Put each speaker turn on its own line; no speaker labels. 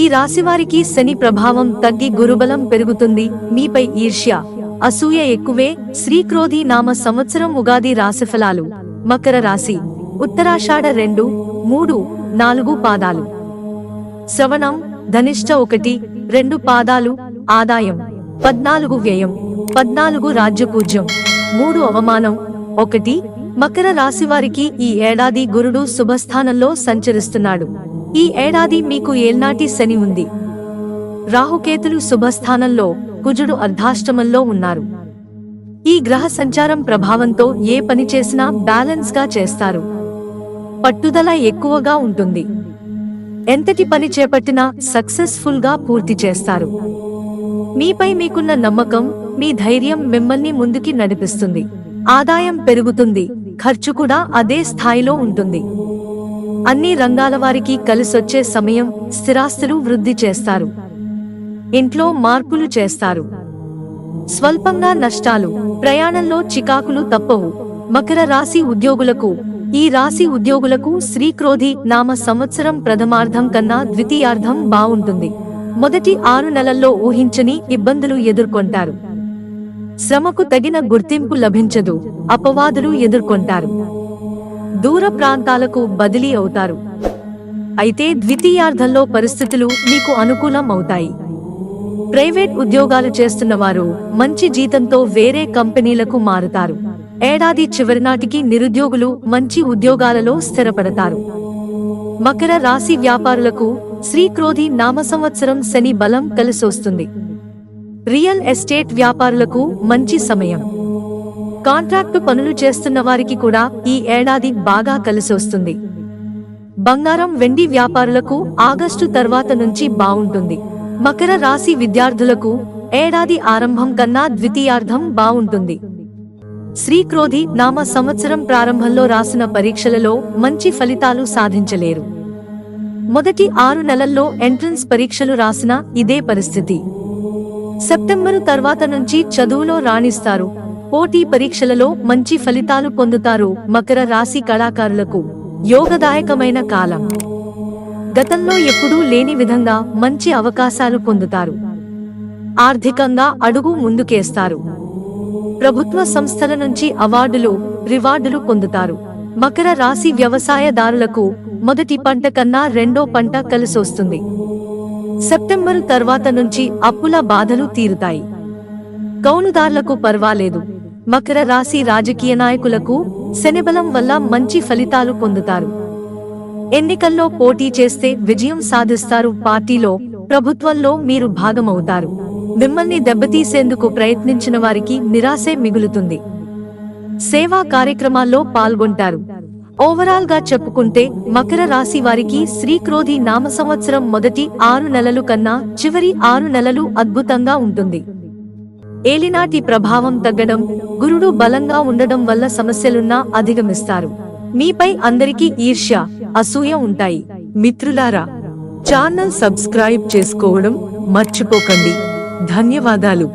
ఈ రాశివారికి శని ప్రభావం తగ్గి గురుబలం పెరుగుతుంది. మీపై ఈర్ష్య, అసూయ ఎక్కువే. శ్రీక్రోధి నామ సంవత్సరం ఉగాది రాశిఫలాలు. మకర రాశి. ఉత్తరాషాఢ 2, 3, 4 పాదాలు. శ్రవణం, ధనిష్ట 1, 2 పాదాలు. ఆదాయం 14, వ్యయం 14, రాజ్యపూజ్యం 3, అవమానం 1. మకర రాశివారికి ఈ ఏడాది గురుడు శుభస్థానంలో సంచరిస్తున్నాడు. ఈ ఏడాది మీకు ఏల్నాటి శని ఉంది. రాహుకేతులు శుభస్థానంలో, కుజుడు అర్ధాష్టమంలో ఉన్నారు. ఈ గ్రహ సంచారం ప్రభావంతో ఏ పని చేసినా బ్యాలెన్స్ గా చేస్తారు. పట్టుదల ఎక్కువగా ఉంటుంది. ఎంతటి పని చేపట్టినా సక్సెస్ఫుల్ గా పూర్తి చేస్తారు. మీపై మీకున్న నమ్మకం, మీ ధైర్యం మిమ్మల్ని ముందుకి నడిపిస్తుంది. ఆదాయం పెరుగుతుంది, ఖర్చు కూడా అదే స్థాయిలో ఉంటుంది. అన్ని రంగాల వారికి కలిసొచ్చే సమయం. స్థిరాస్తులు వృద్ధి చేస్తారు. ఇంట్లో మార్పులు చేస్తారు. స్వల్పంగా నష్టాలు, ప్రయాణంలో చికాకులు తప్పవు. మకర రాశి ఉద్యోగులకు. ఈ రాశి ఉద్యోగులకు శ్రీక్రోధి నామ సంవత్సరం ప్రథమార్థం కన్నా ద్వితీయార్థం బావుంటుంది. మొదటి 6 నెలల్లో ఊహించని ఇబ్బందులు ఎదుర్కొంటారు. శ్రమకు తగిన గుర్తింపు లభించదు. అపవాదులు ఎదుర్కొంటారు. దూర ప్రాంతాలకు బదిలీ అవుతారు. అయితే ద్వితీయార్థంలో పరిస్థితులు మీకు అనుకూలం అవుతాయి. ప్రైవేట్ ఉద్యోగాలు చేస్తున్నవారు మంచి జీతంతో వేరే కంపెనీలకు మారుతారు. ఏడాది చివరి నాటికి నిరుద్యోగులు మంచి ఉద్యోగాలలో స్థిరపడతారు. మకర రాశి వ్యాపారులకు శ్రీక్రోధి నామ సంవత్సరం శని బలం కలిసొస్తుంది. రియల్ ఎస్టేట్ వ్యాపారులకు మంచి సమయం. కాంట్రాక్టు పనులు చేస్తున్న వారికి కూడా ఈ ఏడాది బాగా కలిసొస్తుంది. బంగారం వెండి వ్యాపారులకు ఆగస్టు తర్వాత నుంచి బావుంటుంది. మకర రాశి విద్యార్థులకు ఏడాది ఆరంభం కన్నా ద్వితీయార్థం బావుంటుంది. శ్రీక్రోధి నామ సంవత్సరం ప్రారంభంలో రాసిన పరీక్షలలో మంచి ఫలితాలు సాధించలేరు. మొదటి 6 నెలల్లో ఎంట్రన్స్ పరీక్షలు రాసినా ఇదే పరిస్థితి. సెప్టెంబరు తర్వాత నుంచి చదువులో రాణిస్తారు. పోటీ పరీక్షలలో మంచి ఫలితాలు పొందుతారు. మకర రాశి కళాకారులకు యోగదాయకమైన కాలం. గతంలో ఎప్పుడూ లేని విధంగా మంచి అవకాశాలు పొందుతారు. ఆర్థికంగా అడుగు ముందుకేస్తారు. ప్రభుత్వ సంస్థల నుంచి అవార్డులు, రివార్డులు పొందుతారు. మకర రాశి వ్యవసాయదారులకు మొదటి పంట కన్నా రెండో పంట కలిసొస్తుంది. సెప్టెంబరు తర్వాత నుంచి అప్పుల బాధలు తీరుతాయి. కౌలుదారులకు పర్వాలేదు. మకర రాశి రాజకీయ నాయకులకు శనిబలం వల్ల మంచి ఫలితాలు పొందుతారు. ఎన్నికల్లో పోటీ చేస్తే విజయం సాధిస్తారు. పార్టీలో, ప్రభుత్వంలో మీరు భాగమవుతారు. మిమ్మల్ని దెబ్బతీసేందుకు ప్రయత్నించిన వారికి నిరాశే మిగులుతుంది. సేవా కార్యక్రమాల్లో పాల్గొంటారు. ఓవరాల్ గా చెప్పుకుంటే మకర రాశి వారికి శ్రీక్రోధి నామ సంవత్సరం మొదటి 6 నెలలు కన్నా చివరి 6 నెలలు అద్భుతంగా ఉంటుంది. ఏలినాటి ప్రభావం తగ్గడం, గురుడు బలంగా ఉండడం వల్ల సమస్యలున్నా అధిగమిస్తారు. మీపై అందరికీ ఈర్ష్య, అసూయ ఉంటాయి. మిత్రులారా, ఛానల్ సబ్స్క్రైబ్ చేసుకోవడం మర్చిపోకండి. ధన్యవాదాలు.